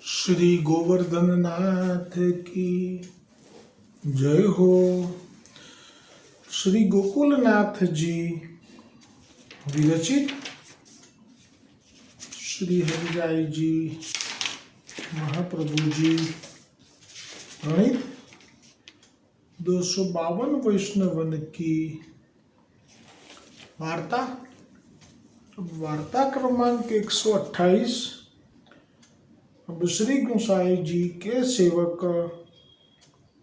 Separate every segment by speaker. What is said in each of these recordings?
Speaker 1: श्री गोवर्धन नाथ की जय हो। श्री गोकुलनाथ जी विरचित श्री हरिराय जी महाप्रभु जी प्रणीत 252 वैष्णवन की वार्ता। वार्ता क्रमांक 128। अब श्री गोसाई जी के सेवक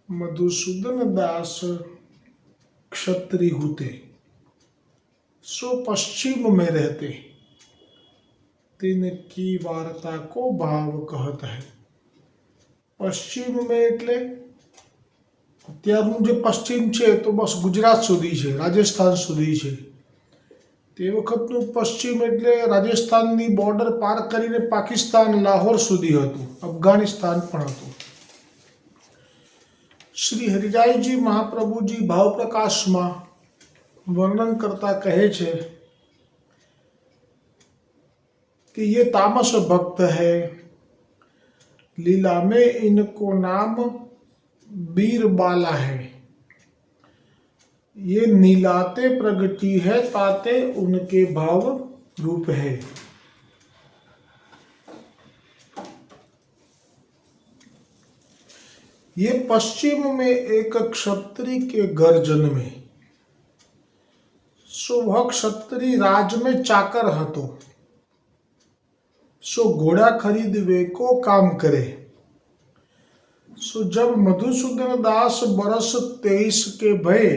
Speaker 1: मधुसूदन दास क्षत्रिय होते, सो पश्चिम में रहते, तिनकी वार्ता को भाव कहता है। પશ્ચિમ में એટલે અત્યારનું જે પશ્ચિમ છે તો બસ ગુજરાત સુધી છે, રાજસ્થાન સુધી છે। તે વખતનું પશ્ચિમ એટલે રાજસ્થાનની બોર્ડર પાર કરીને પાકિસ્તાન લાહોર સુધી હતું, અફઘાનિસ્તાન પણ હતું। શ્રી હરિરાયજી મહાપ્રભુજી ભાવ પ્રકાશમાં વર્ણન કરતા કહે છે कि ये तामस भक्त है, लीला में इनको नाम बीरबाला है। ये नीलाते प्रगति है, ताते उनके भाव रूप है। ये पश्चिम में एक क्षत्रिय के घर जन्मे, सो वह क्षत्रिय राज में चाकर हतो, सो घोड़ा खरीदवे को काम करे। सो जब मधुसूदन दास बरस 23 के भये,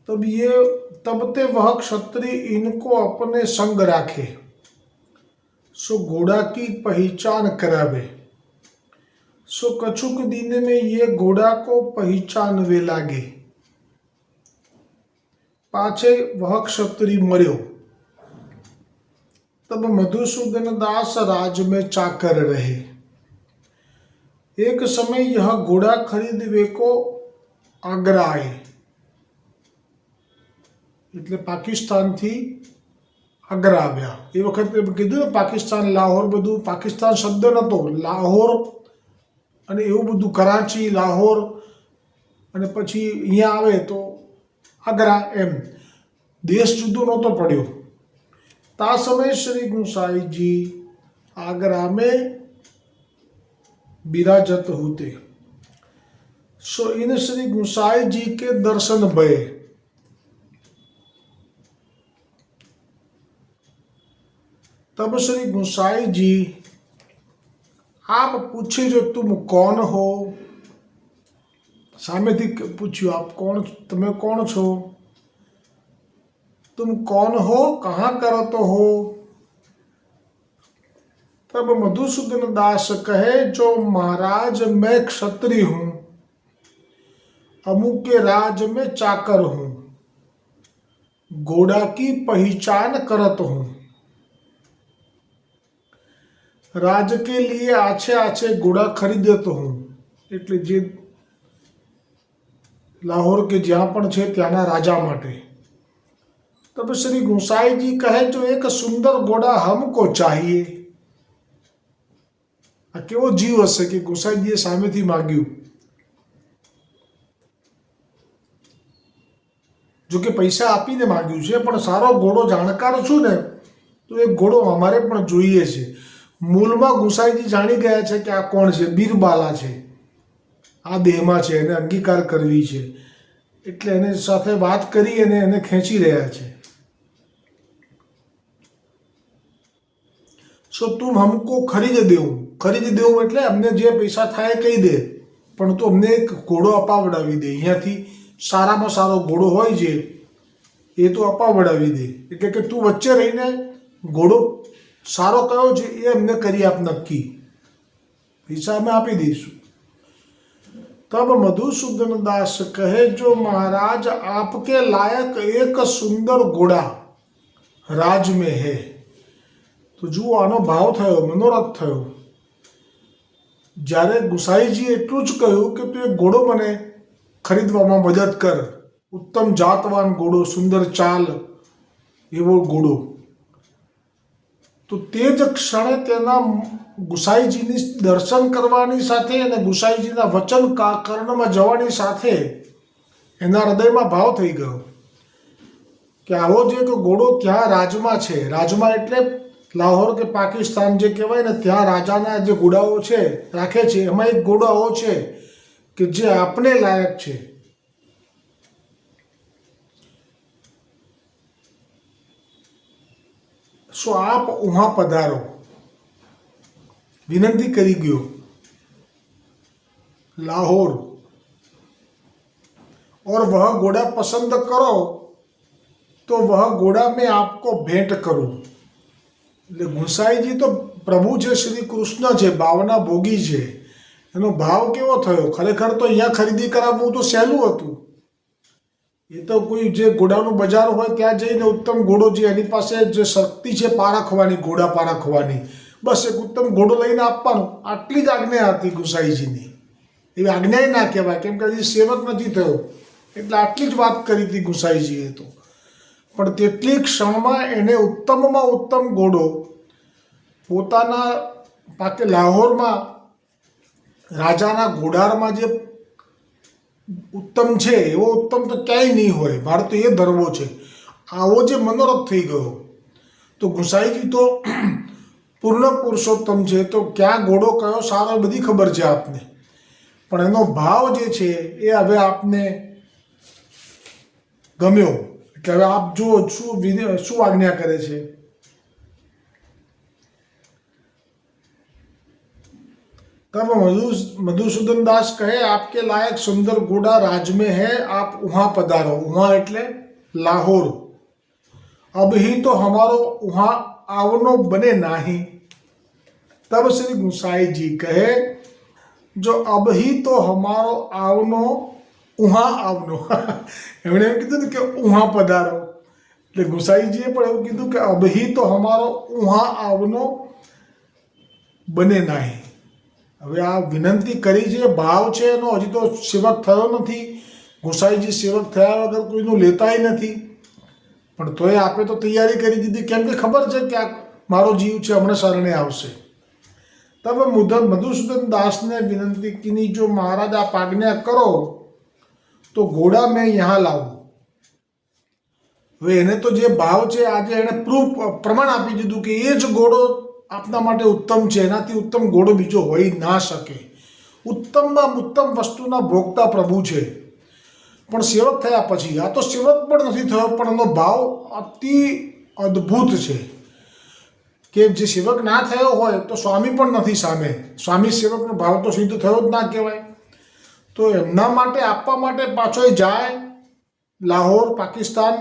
Speaker 1: तब ते वह क्षत्रिय इनको अपने संग राखे, सो घोड़ा की पहचान करावे। सो कछुक दिन में ये घोड़ा को पहचानवे लागे। पाछे वह क्षत्रिय मर्यो, तब मधुसूदन दास राज में चाकर रहे। एक समय यह घोड़ा खरीदवे को आगरा आए, એટલે પાકિસ્તાનથી આગ્રા આવ્યા। એ વખતે કીધું ને પાકિસ્તાન લાહોર, બધું પાકિસ્તાન શબ્દ નહોતો, લાહોર અને એવું બધું, કરાચી લાહોર અને પછી અહીંયા આવે તો આગ્રા, એમ દેશ જુદો નહોતો પડ્યો। ता समय श्री गोसाई जी आगरा में विराजत होते, सो इन श्री गोसाई जी के दर्शन भये। तब श्री गोसाई जी आप पूछे जो तुम कौन हो। सामेथी पूछ्યું आप कौन, તમે કોણ છો, तुम कौन हो, कहाँ करत हो। तब मधुसूदन दास कहे जो महाराज मैं क्षत्रिय हूं, अमुक के राज में चाकर हूं, घोड़ा की पहचान करत हूं, राज के लिए आछे आछे घोड़ा खरीदत हूं। એટલે જે લાહોર કે જ્યાં પણ છે ત્યાંના રાજા માટે। तब श्री गोसाई जी कहे जो एक सुंदर घोड़ा हमको चाहिए। आ केवो जीव हશે કે ગોસાઈજીએ સામેથી માગ્યું। જો કે પૈસા આપીને માગ્યું છે, પણ સારો ઘોડો જાણકાર છું ને તો એક ઘોડો અમારે પણ જોઈએ છે। મૂળમાં ગોસાઈજી જાણી ગયા છે કે આ કોણ છે, બીરબાલા છે, આ દેહમાં છે, એને અંગીકાર કરવી છે, એટલે એને સાથે વાત કરી અને એને ખેંચી રહ્યા છે। सो तुम हमको खरीद देव એટલે અમને જે પૈસા થાય કહી દે, પણ તું અમને એક ઘોડો અપાવડાવી દે, અહીંયાથી સારામાં સારો ઘોડો હોય છે એ તો અપાવડાવી દે। એટલે કે તું વચ્ચે રહીને ઘોડો સારો કયો છે એ અમને કરી આપ નક્કી, પૈસા અમે આપી દઈશું। तब मधुसूदन दास कहे जो महाराज आपके लायक एक सुंदर घोड़ा राज में है। तो જુઓ આનો ભાવ થયો, મનોરથ થયો। જ્યારે ગુસાઈજી એટલું જ કહ્યું કે તું એક ઘોડો મને ખરીદવામાં મદદ કર, ઉત્તમ જાતવાન ઘોડો, સુંદર ચાલ એવો ઘોડો। તો તે જ ક્ષણે તેના ગુસાઈજીની દર્શન કરવાની સાથે અને ગુસાઈજીના વચન કર્ણમાં જવાની સાથે એના હૃદયમાં ભાવ થઈ ગયો કે આવો જે ઘોડો ત્યાં રાજમાં છે, રાજમાં એટલે લાહોર કે પાકિસ્તાન જે કહેવાય ને, ત્યાં રાજાના જે ઘોડાઓ છે રાખે છે, એમાં એક ઘોડો આવો છે કે જે આપને લાયક છે. सो आप वहां पधारो, विनंती करी गयो लाहौर, और वह घोड़ा पसंद करो तो वह घोड़ा मैं आपको भेंट करूं. એટલે ગુસાઈજી તો પ્રભુ છે, શ્રી કૃષ્ણ છે, ભાવના ભોગી છે. એનો ભાવ કેવો થયો? ખરેખર તો અહીંયા ખરીદી કરાવવું તો સહેલું હતું. એ તો કોઈ જે ઘોડાનું બજાર હોય ત્યાં જઈને ઉત્તમ ઘોડો જે એની પાસે જે શક્તિ છે પારખવાની, ઘોડા પારખવાની, બસ એક ઉત્તમ ઘોડો લઈને આપવાનો, આટલી જ આજ્ઞા હતી ગુસાઈજીની. એવી આજ્ઞા ના કહેવાય, કેમ કે હજી સેવક નથી થયો એટલે આટલી જ વાત કરી હતી ગુસાઈજીએ તો. પણ તેટલી ક્ષણમાં એને ઉત્તમમાં ઉત્તમ ઘોડો પોતાના પાકે લાહોરમાં રાજાના ઘોડારમાં જે ઉત્તમ છે એવો ઉત્તમ તો ક્યાંય નહીં હોય. મારે તો એ ધરવો છે. આવો જે મનોરથ થઈ ગયો. તો ગુસાઈજી તો પૂર્ણ પુરુષોત્તમ છે, તો ક્યાં ઘોડો કયો સારો એ બધી ખબર છે આપને, પણ એનો ભાવ જે છે એ હવે આપને ગમ્યો. એટલે હવે આપ જુઓ શું આજ્ઞા કરે છે. तब मधुसूदन दास कहे आपके लायक सुंदर घोड़ा राज में है, आप वहां पधारो. वहां એટલે लाहौर. अब ही तो हमारो वहां आवनो बने नाही. तब श्री गुसाई जी कहे जो अब ही तो हमारो आवनो वहां आवनो. એમણે એમ કીધું કે વહાં પધારો. એટલે ગુસાઈજીએ પણ એવું કીધું કે अब ही तो हमारो वहां आवनो बने नाही. હવે આ વિનંતી કરી છે, ભાવ છે એનો, હજી તો સેવક થયો નથી. ગુસાઈજી સેવક થયા વગર કોઈનું લેતાય નથી, પણ તોય આપે તો તૈયારી કરી દીધી, કેમ કે ખબર છે કે આ મારો જીવ છે હમણાં શરણે આવશે. તબ મધુસૂદન દાસને વિનંતી કીની જો મહારાજ આપ આજ્ઞા કરો તો ઘોડા મેં યહાં લાવું. હવે એને તો જે ભાવ છે આજે એને પ્રમાણ આપી દીધું કે એ જ ઘોડો આપના માટે ઉત્તમ છે, એનાથી ઉત્તમ ઘોડો બીજો હોઈ ના શકે. ઉત્તમમાં ઉત્તમ વસ્તુના ભોગતા પ્રભુ છે. પણ સેવક થયા પછી, આ તો સેવક પણ નથી થયો, પણ એનો ભાવ અતિ અદ્ભુત છે કે જે સેવક ના થયો હોય તો સ્વામી પણ નથી સામે. સ્વામી સેવકનો ભાવ તો સીધો થયો જ ના કહેવાય. તો એમના માટે આપવા માટે પાછો જાય લાહોર પાકિસ્તાન,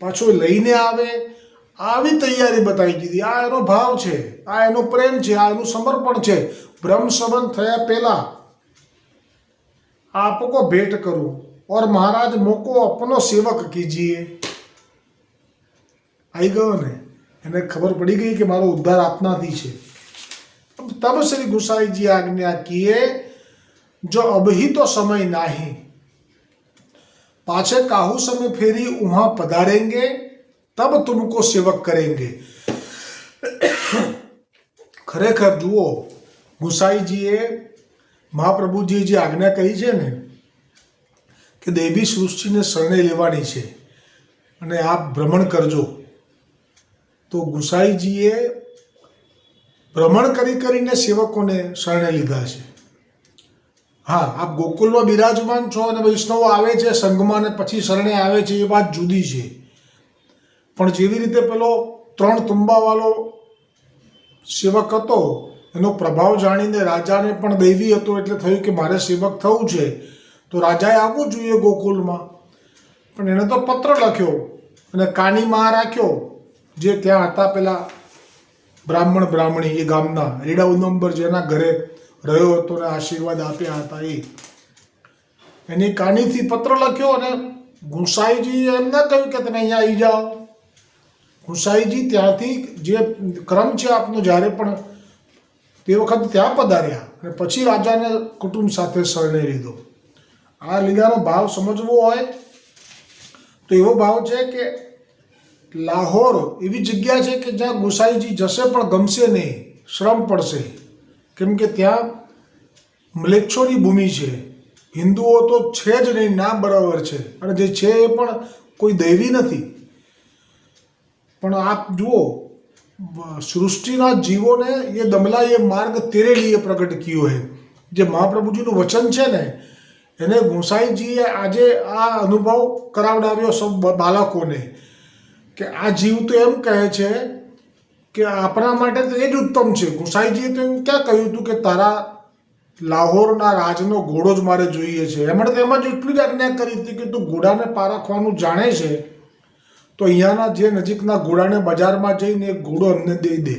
Speaker 1: પાછો લઈને આવે, આવી તૈયારી બતાવી દીધી. આ એનો ભાવ છે, આ એનો પ્રેમ છે, આ એનું સમર્પણ છે. બ્રહ્મ સંબંધ થયા પહેલા આપકો भेंट करूं और महाराज मोको अपनो सेवक कीजिए. આવી ગયો ને, એને ખબર પડી ગઈ કે મારો ઉદ્ધાર આપનાથી છે. तब श्री गुसाई जी आज्ञा किए जो अभी तो समय नहीं, पाछे काहू समय फेरी वहां पधारेंगे तब तुमको सेवक करेंगे. ખરેખર જુઓ, ગુસાઈજીએ મહાપ્રભુજીએ જે આજ્ઞા કરી છે ને કે દેવી સૃષ્ટિને શરણે લેવાની છે અને આપ ભ્રમણ કરજો, તો ગુસાઈજીએ ભ્રમણ કરીને સેવકોને શરણે લીધા છે. હા, આપ ગોકુલમાં બિરાજમાન છો અને વૈષ્ણવો આવે છે સંઘમાં અને પછી શરણે આવે છે, એ વાત જુદી છે. પણ જેવી રીતે પેલો 3 તુંબાવાળો સેવક હતો, એનો પ્રભાવ જાણીને રાજાને પણ દૈવી હતો, એટલે થયું કે મારે સેવક થવું છે તો રાજાએ આવવું જોઈએ ગોકુલમાં. પણ એણે તો પત્ર લખ્યો અને કાનીમાં રાખ્યો, જે ત્યાં હતા પેલા બ્રાહ્મણી એ ગામના રીડા ઉદંબર જેના ઘરે રહ્યો હતો ને આશીર્વાદ આપ્યા હતા, એની કાનીથી પત્ર લખ્યો અને ગુસાઈજી એમ ના કહ્યું કે તમે અહીંયા આવી જાઓ. ગુસાઈજી ત્યાંથી જે ક્રમ છે આપનો, જ્યારે પણ તે વખત ત્યાં પધાર્યા અને પછી રાજાને કુટુંબ સાથે શરણે લીધો. આ લીધાનો ભાવ સમજવો હોય તો એવો ભાવ છે કે લાહોર એવી જગ્યા છે કે જ્યાં ગુસાઈજી જશે પણ ગમશે નહીં, શ્રમ પડશે, કેમ કે ત્યાં મ્લેચ્છોની ભૂમિ છે. હિન્દુઓ તો છે જ નહીં, ના બરાબર છે, અને જે છે એ પણ કોઈ દૈવી નથી. પણ આપ જુઓ, સૃષ્ટિના જીવોને એ દમલા એ માર્ગ તેરે લીએ પ્રગટ કિયો હે. જે મહાપ્રભુજીનું વચન છે ને, એને ગુસાઈજીએ આજે આ અનુભવ કરાવડાવ્યો સૌ બાળકોને, કે આ જીવ તો એમ કહે છે કે આપણા માટે તો એ જ ઉત્તમ છે. ગુસાઈજીએ તો એમ ક્યાં કહ્યું હતું કે તારા લાહોરના રાજનો ઘોડો જ મારે જોઈએ છે. એમણે તો એમાં જ એટલી જ આજ્ઞા કરી હતી કે તું ઘોડાને પારખવાનું જાણે છે તો અહીંયાના જે નજીકના ઘોડાને બજારમાં જઈને એક ઘોડો અમને દઈ દે,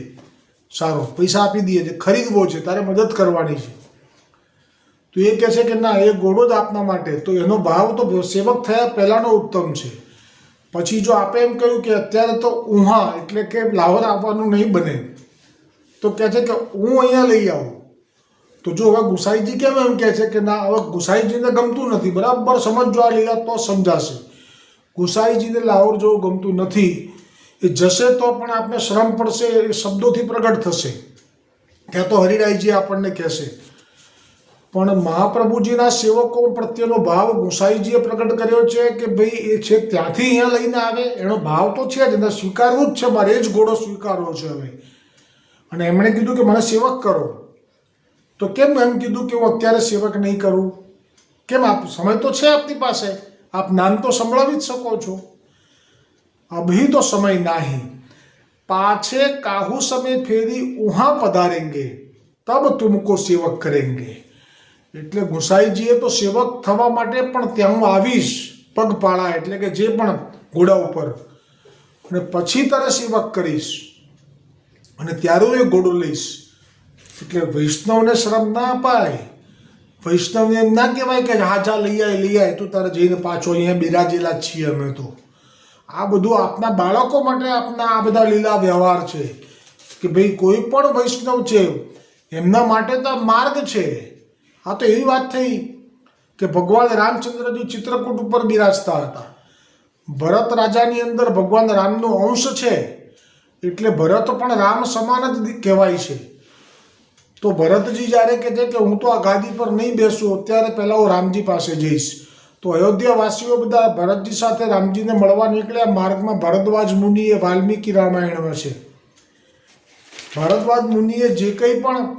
Speaker 1: સારો પૈસા આપી દઈએ છે, ખરીદવો છે, તારે મદદ કરવાની છે. તો એ કહે છે કે ના, એ ઘોડો જ આપના માટે. તો એનો ભાવ તો સેવક થયા પહેલાંનો ઉત્તમ છે. પછી જો આપે એમ કહ્યું કે અત્યારે તો ઉહા એટલે કે લાહોર આપવાનું નહીં બને, તો કહે છે કે હું અહીંયા લઈ આવું. તો જો હવે ગુસાઈજી કેમ એમ કહે છે કે ના, હવે ગુસાઈજીને ગમતું નથી, બરાબર સમજો આ લીલા તો સમજાશે. ગુસાઈજીને લાહોર જેવું ગમતું નથી. એ જશે તો પણ આપણે શ્રમ પડશે, એ શબ્દોથી પ્રગટ થશે. ત્યાં તો હરિરાયજી આપણને કહેશે. પણ મહાપ્રભુજીના સેવકો પ્રત્યેનો ભાવ ગુસાઈજીએ પ્રગટ કર્યો છે કે ભાઈ એ છે ત્યાંથી અહીંયા લઈને આવે, એનો ભાવ તો છે જ, એને સ્વીકારવું જ છે, મારે એ જ ઘોડો સ્વીકારવો છે હવે. અને એમણે કીધું કે મને સેવક કરો. તો કેમ એમ કીધું કે હું અત્યારે સેવક નહીં કરું? કેમ? આપ સમય તો છે આપની પાસે, આપ નામ તો સંભળાવી જ શકો છો. અભી તો સમય નહીં, પાછે કાહુ સમય ફેરી ઉહા પધારેંગે, તબ તુમકો સેવક કરેંગે. એટલે ગુસાઈજીએ તો સેવક થવા માટે પણ ત્યાં હું આવીશ પગપાળા, એટલે કે જે પણ ઘોડા ઉપર, અને પછી તારે સેવક કરીશ, અને ત્યારે હું એ ઘોડો લઈશ. એટલે વૈષ્ણવને શ્રમ ના અપાય. વૈષ્ણવને એમ ના કહેવાય કે હા જા લઈ આય, તું તારે જઈને પાછો અહીંયા બિરાજેલા જ છીએ અમે તો. આ બધું આપના બાળકો માટે આપના આ બધા લીલા વ્યવહાર છે કે ભાઈ કોઈ પણ વૈષ્ણવ છે એમના માટે તો માર્ગ છે. આ તો એવી વાત થઈ કે ભગવાન રામચંદ્રજી ચિત્રકૂટ ઉપર બિરાજતા હતા. ભરત રાજાની અંદર ભગવાન રામનો અંશ છે, એટલે ભરત પણ રામ સમાન જ કહેવાય છે. તો ભરતજી જ્યારે કહે છે કે હું તો આ ગાદી પર નહીં બેસું, અત્યારે પહેલાં હું રામજી પાસે જઈશ. તો અયોધ્યાવાસીઓ બધા ભરતજી સાથે રામજીને મળવા નીકળ્યા. માર્ગમાં ભરદ્વાજ મુનિએ વાલ્મીકી રામાયણમાં છે, ભરદ્વાજ મુનિએ જે કંઈ પણ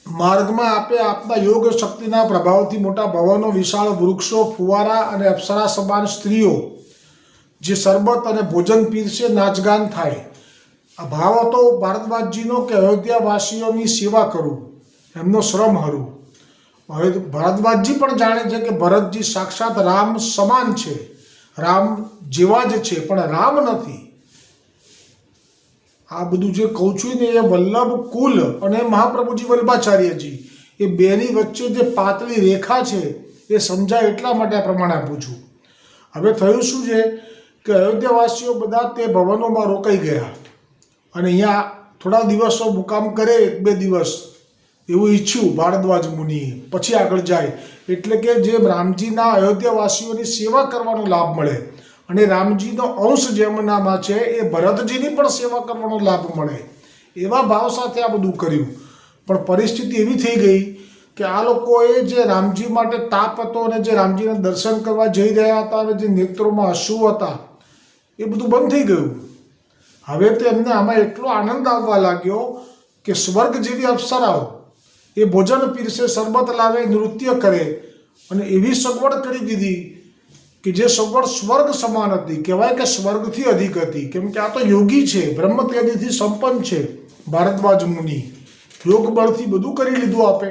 Speaker 1: માર્ગમાં આપે આપના યોગ શક્તિના પ્રભાવથી મોટા ભવનો, વિશાળ વૃક્ષો, ફુવારા અને અપ્સરા સમાન સ્ત્રીઓ જે શરબત અને ભોજન પીરસે, નાચગાન થાય. આ ભાવ હતો ભારતવાસજીનો કે અયોધ્યાવાસીઓની સેવા કરું, એમનો શ્રમ હરું. હવે ભારતવાસજી પણ જાણે છે કે ભરતજી સાક્ષાત રામ સમાન છે, રામ જેવા જ છે, પણ રામ નથી. આ બધું જે કહું છું ને એ વલ્લભ કુલ અને મહાપ્રભુજી વલ્લભાચાર્યજી એ બેની વચ્ચે જે પાતળી રેખા છે એ સમજાય એટલા માટે આ પ્રમાણે આપું છું. હવે થયું શું છે કે અયોધ્યાવાસીઓ બધા તે ભવનોમાં રોકાઈ ગયા અને અહીંયા થોડા દિવસો મુકામ કરે, 1-2 દિવસ એવું ઈચ્છ્યું ભારદ્વાજ મુનિએ, પછી આગળ જાય. એટલે કે જે રામજીના અયોધ્યાવાસીઓની સેવા કરવાનો લાભ મળે, અને રામજીનો અંશ જેમનામાં છે એ ભરતજીની પણ સેવા કરવાનો લાભ મળે, એવા ભાવ સાથે આ બધું કર્યું. પણ પરિસ્થિતિ એવી થઈ ગઈ કે આ લોકોએ જે રામજી માટે તાપ હતો અને જે રામજીના દર્શન કરવા જઈ રહ્યા હતા અને જે નેત્રોમાં અશ્રુ હતા એ બધું બંધ થઈ ગયું. હવે તો એમને આમાં એટલો આનંદ આવવા લાગ્યો કે સ્વર્ગ જેવી અપ્સરાઓ એ ભોજન પીરસે, શરબત લાવે, નૃત્ય કરે, અને એવી સગવડ કરી દીધી કે જે સગવડ સ્વર્ગ સમાન હતી. કહેવાય કે સ્વર્ગથી અધિક હતી, કેમ કે આ તો યોગી છે, બ્રહ્મ તેજથી સંપન્ન છે. ભારદ્વાજ મુનિ યોગ બળથી બધું કરી લીધું આપે.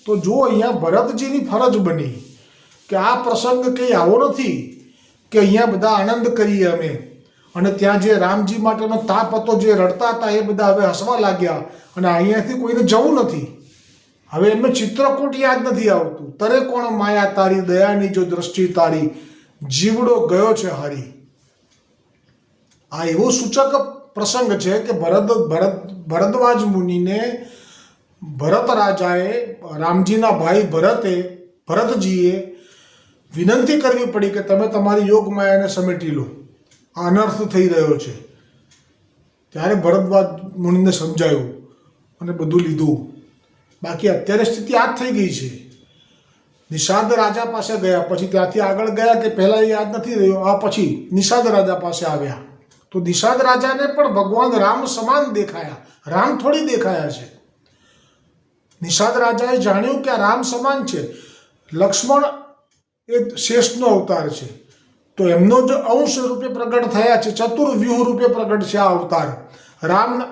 Speaker 1: તો જો અહીંયા ભરતજીની ફરજ બની કે આ પ્રસંગ કંઈ આવો નથી કે અહીંયા બધા આનંદ કરીએ અમે, અને ત્યાં જે રામજી માટેનો તાપ હતો, જે રડતા હતા એ બધા હવે હસવા લાગ્યા, અને અહીંયાથી કોઈને જવું નથી. હવે એમને ચિત્રકૂટ યાદ નથી આવતું. તરે કોણ માયા તારી, દયાની જો દ્રષ્ટિ તારી, જીવડો ગયો છે હારી. આ એવો સૂચક પ્રસંગ છે કે ભરદ્વાજ મુનિને ભરત રાજાએ, રામજીના ભાઈ ભરતજીએ વિનંતી કરવી પડી કે તમે તમારી યોગ માયાને સમેટી લો, આ અનર્થ થઈ રહ્યો છે. ત્યારે ભરદ્વાજ મુનિને સમજાયું અને બધું લીધું. બાકી અત્યારે સ્થિતિ આ જ થઈ ગઈ છે. નિષાદ રાજા પાસે ગયા, પછી ત્યાંથી આગળ ગયા કે પહેલાં યાદ નથી રહ્યો, આ પછી નિષાદ રાજા પાસે આવ્યા. તો નિષાદ રાજાને પણ ભગવાન રામ સમાન દેખાયા. રામ થોડી દેખાયા છે. નિષાદ રાજાએ જાણ્યું કે આ રામ સમાન છે. લક્ષ્મણ એ શેષનો અવતાર છે, તો એમનો જ અંશ રૂપે પ્રગટ થયા છે. ચતુર્વ્યુહ રૂપે પ્રગટ છે આ અવતાર.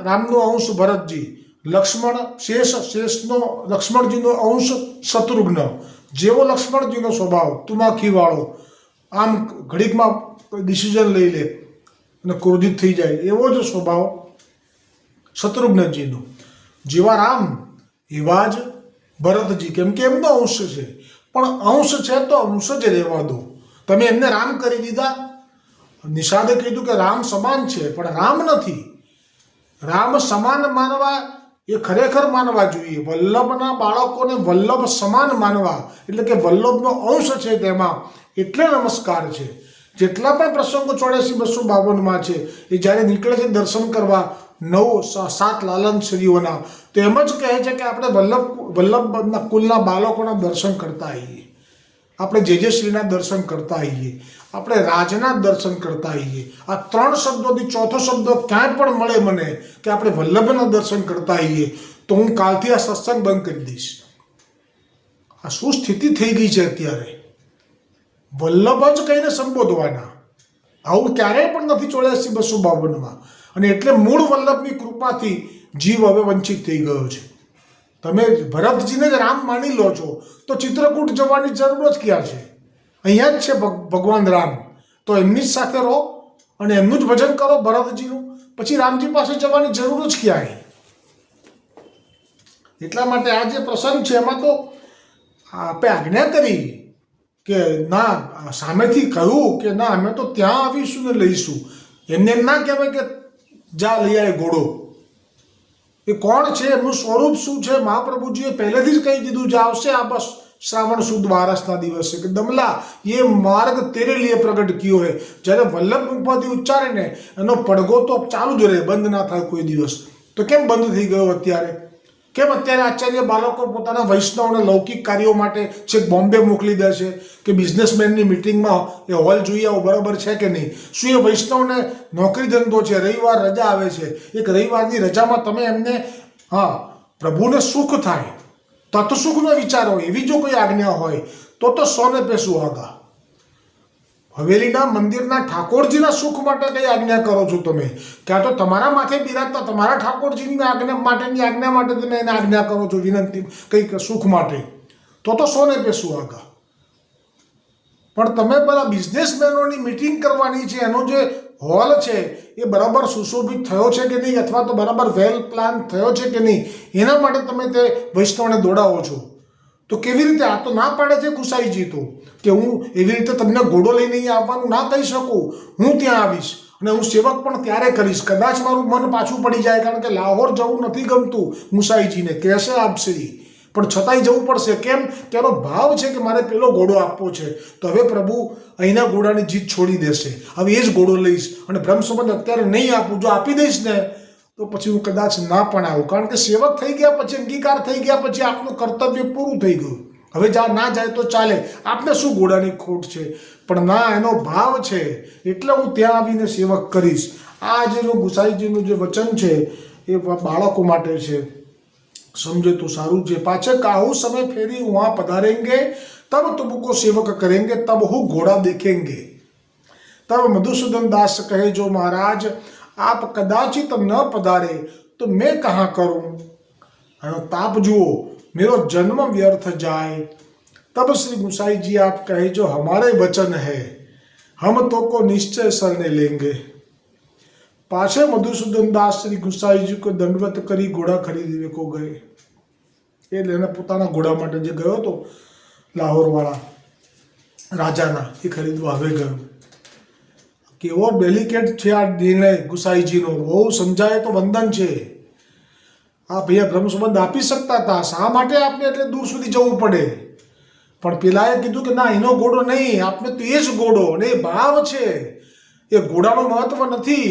Speaker 1: રામનો અંશ ભરતજી, લક્ષ્મણ શેષનો લક્ષ્મણજીનો અંશ શત્રુઘ્ન. જેવો લક્ષ્મણજીનો સ્વભાવ તુમાખીવાળો, આમ ઘડીકમાં ડિસિઝન લઈ લે અને ક્રોધિત થઈ જાય, એવો જ સ્વભાવ શત્રુઘ્નજીનો. જેવા રામ એવા જ ભરતજી, કેમ કે એમનો અંશ છે. પણ અંશ છે તો અંશ જ રહેવા દો. તમે એમને રામ કરી દીધા. નિષાદે કીધું કે રામ સમાન છે, પણ રામ નથી. રામ સમાન માનવા એ ખરેખર માનવા જોઈએ. વલ્લભના બાળકોને વલ્લભ સમાન માનવા, એટલે કે વલ્લભનો અંશ છે તેમાં, એટલે નમસ્કાર છે. જેટલા પણ પ્રસંગો 84-252 છે એ જ્યારે નીકળે છે દર્શન કરવા 9-7 લાલન શ્રીઓના, તો એમ જ કહે છે કે આપણે વલ્લભના કુલના બાળકોના દર્શન કરતા આવીએ, આપણે જે શ્રીના દર્શન કરતા આવીએ, આપણે રાજના દર્શન કરતા આવીએ. આ 3 શબ્દોથી ચોથો શબ્દ ક્યાંય પણ મળે મને કે આપણે વલ્લભના દર્શન કરતા આવીએ, તો હું કાલથી આ સત્સંગ બંધ કરી દઈશ. આ શું સ્થિતિ થઈ ગઈ છે અત્યારે? વલ્લભ જ કહીને સંબોધવાના. આવું ક્યારેય પણ નથી 84-252. અને એટલે મૂળ વલ્લભની કૃપાથી જીવ હવે વંચિત થઈ ગયો છે. તમે ભરતજીને જ રામ માની લો છો, તો ચિત્રકૂટ જવાની જરૂર જ ક્યાં છે? અહીંયા જ છે ભગવાન રામ. તો એમની જ સાથે રહો અને એમનું જ ભજન કરો ભરતજીનું. પછી રામજી પાસે જવાની જરૂર જ ક્યાં? એટલા માટે આ જે પ્રસંગ છે એમાં તો આપણે આજ્ઞા કરી કે ના, સામેથી કહ્યું કે ના અમે તો ત્યાં આવીશું ને લઈશું. એમને એમ ના કહેવાય કે જા લઈ આવે ઘોડો. એ કોણ છે, એમનું સ્વરૂપ શું છે, મહાપ્રભુજીએ પહેલેથી જ કહી દીધું છે. આવશે આ બસ શ્રાવણ સુદ બારસના દિવસે કે દમલા ये मार्ग तेरे लिए प्रकट कियो है. જ્યારે વલ્લભ ઉપાધિ ઉચ્ચારે ને એનો પડઘો તો ચાલુ જ રહે, બંધ ના થાય કોઈ દિવસ. તો કેમ બંધ થઈ ગયો અત્યારે? કેમ અત્યારે આચાર્ય બાળકો પોતાના વૈષ્ણવને લૌકિક કાર્યો માટે છેક બોમ્બે મોકલી દે છે કે બિઝનેસમેનની મિટિંગમાં એ હોલ જોઈ આવો બરાબર છે કે નહીં? શું એ વૈષ્ણવને નોકરી ધંધો છે, રવિવાર રજા આવે છે, એક રવિવારની રજામાં તમે એમને પ્રભુને સુખ થાય, તત્સુખનો વિચાર હોય, એવી જો કોઈ આજ્ઞા હોય તો 100 पे સુહાગા. હવેલીના મંદિરના ઠાકોરજીના સુખ માટે કઈ આજ્ઞા કરો છો તમે? ક્યાં તો તમારા માથે બિરાજતા તમારા ઠાકોરજીની માટેની આજ્ઞા માટે તમે એને આજ્ઞા કરો છો, વિનંતી કંઈક સુખ માટે, તો 100 पे સુહાગા. પણ તમે બધા બિઝનેસમેનોની મિટિંગ કરવાની છે, એનો જે હોલ છે એ બરાબર સુશોભિત થયો છે કે નહીં, અથવા તો બરાબર વેલ પ્લાન થયો છે કે નહીં, એના માટે તમે તે વૈષ્ણવને દોડાવો છો. તો કેવી રીતે? આ તો ના પાડે છે ગુસાઈજી તો કે હું એવી રીતે તમને ઘોડો લઈને અહીં આવવાનું ના કહી શકું. હું ત્યાં આવીશ અને હું સેવક પણ ત્યારે કરીશ. કદાચ મારું મન પાછું પડી જાય, કારણ કે લાહોર જવું નથી ગમતું ગુસાઈજીને, કહેશે આપશ્રી, પણ છતાંય જવું પડશે. કેમ? તેનો ભાવ છે કે મારે પેલો ઘોડો આપવો છે. તો હવે પ્રભુ અહીંના ઘોડાની જીત છોડી દેશે. હવે એ જ ઘોડો લઈશ અને બ્રહ્મ સંબંધ અત્યારે નહીં આપું. જો આપી દઈશ ને તો પછી હું કદાચ ના પણ આવું, કારણ કે સેવક થઈ ગયા પછી, અંગીકાર થઈ ગયા પછી આપનું કર્તવ્ય પૂરું થઈ ગયું. હવે ના જાય તો ચાલે, આપને શું ઘોડાની ખોટ છે? પણ ના, એનો ભાવ છે એટલે હું ત્યાં આવીને સેવક કરીશ. આ જેનું ગુસાઈજીનું જે વચન છે એ બાળકો માટે છે. समझे तो सारू जे. पाछे काहू समय फेरी वहां पधारेंगे, तब तुमको सेवक करेंगे, तब हु घोड़ा देखेंगे. तब मधुसूदन दास कहे जो महाराज आप कदाचित न पधारे तो मैं कहाँ करूं? ताप जुओ मेरो जन्म व्यर्थ जाए. तब श्री गुसाई जी आप कहे जो हमारे वचन है हम तो को निश्चय शरण लेंगे. पाछे मधुसूदन दास श्री गुसाई जी को दंडवत करी घोड़ा खरीदने को गए. એટલે એને પોતાના ઘોડા માટે જે ગયો હતો લાહોરવાળા રાજાના, એ ખરીદવા હવે ગયો. કેવો ડેલિકેટ છે આ નિર્ણય ગુસાઈજીનો. બહુ સમજાય તો વંદન છે. આ ભૈયા બ્રહ્મ સંબંધ આપી શકતા હતા, શા માટે આપને એટલે દૂર સુધી જવું પડે? પણ પેલાએ કીધું કે ના, એનો ઘોડો નહીં, આપને તો એ જ ઘોડો. અને એ ભાવ છે, એ એ ઘોડાનું મહત્વ નથી.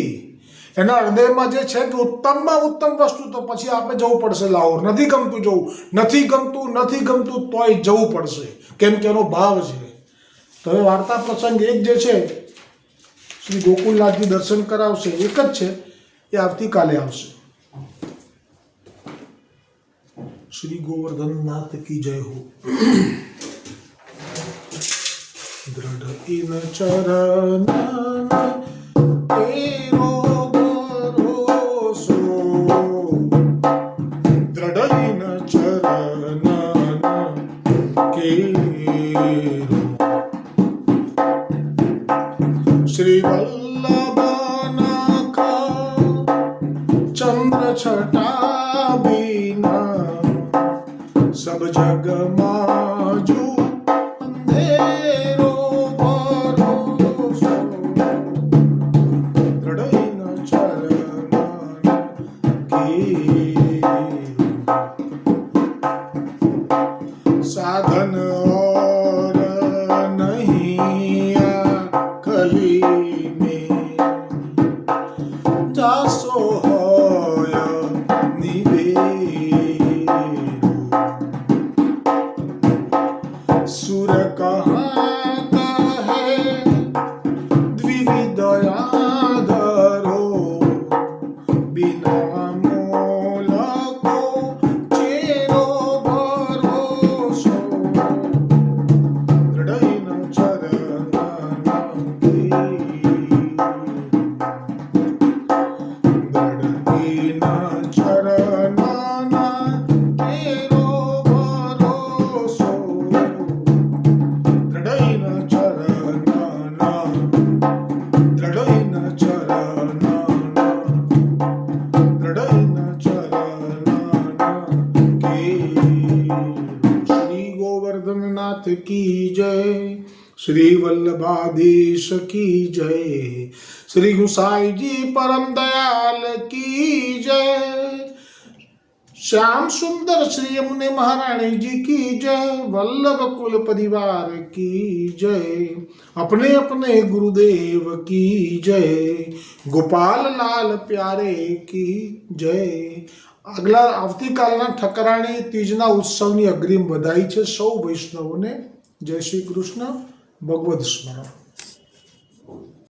Speaker 1: એના હૃદયમાં જે છે કે ઉત્તમમાં ઉત્તમ વસ્તુ, તો પછી આપણે જવું પડશે લાહોર. નથી ગમતું જવું, નથી ગમતું તોય જવું પડશે, કેમ કે એનો ભાવ છે. તો હવે વાર્તા પ્રસંગ એક જે છે શ્રી ગોકુલનાથજી દર્શન કરાવશે, એક જ છે, એ આવતીકાલે આવશે. શ્રી ગોવર્ધનનાથ કી જય હો. દ્રઢ ઇન ચરણ તેરો ભરોસો, દ્રઢ ઇન ચરણ કેરો, શ્રી વલ્લભ ચંદ્ર છટા બીના, સબ જગમાં જો અંધેરો ભરોસો, દ્રઢ ઇન ચરણ કેરો, સાધન और नहीं कली में, जासो होय निवेरो, सुर कहाँ कहे द्विविदयाधरो, बिना मोल को चेरो भरोसो, दृढ़ इन चरण दृढ़ इन चरण केरो भरोसो, दृढ़ इन चरण दृढ़ इन चरण दृढ़ इन चरण के। श्री गोवर्धननाथ की जय, श्री वल्लभाधीश की जय, श्री गुसाई जी परम दयाल की जय, श्याम सुंदर श्री यमुने महारानी जी की जय, वल्लभ कुल परिवार की जय, अपने अपने गुरुदेव की जय, गोपाल लाल प्यारे की जय. આગલા આવતીકાલના ઠકરાણી તીજના ઉત્સવની અગ્રિમ વધાઈ છે સૌ વૈષ્ણવોને. જય શ્રી કૃષ્ણ. ભગવદ સ્મરણ.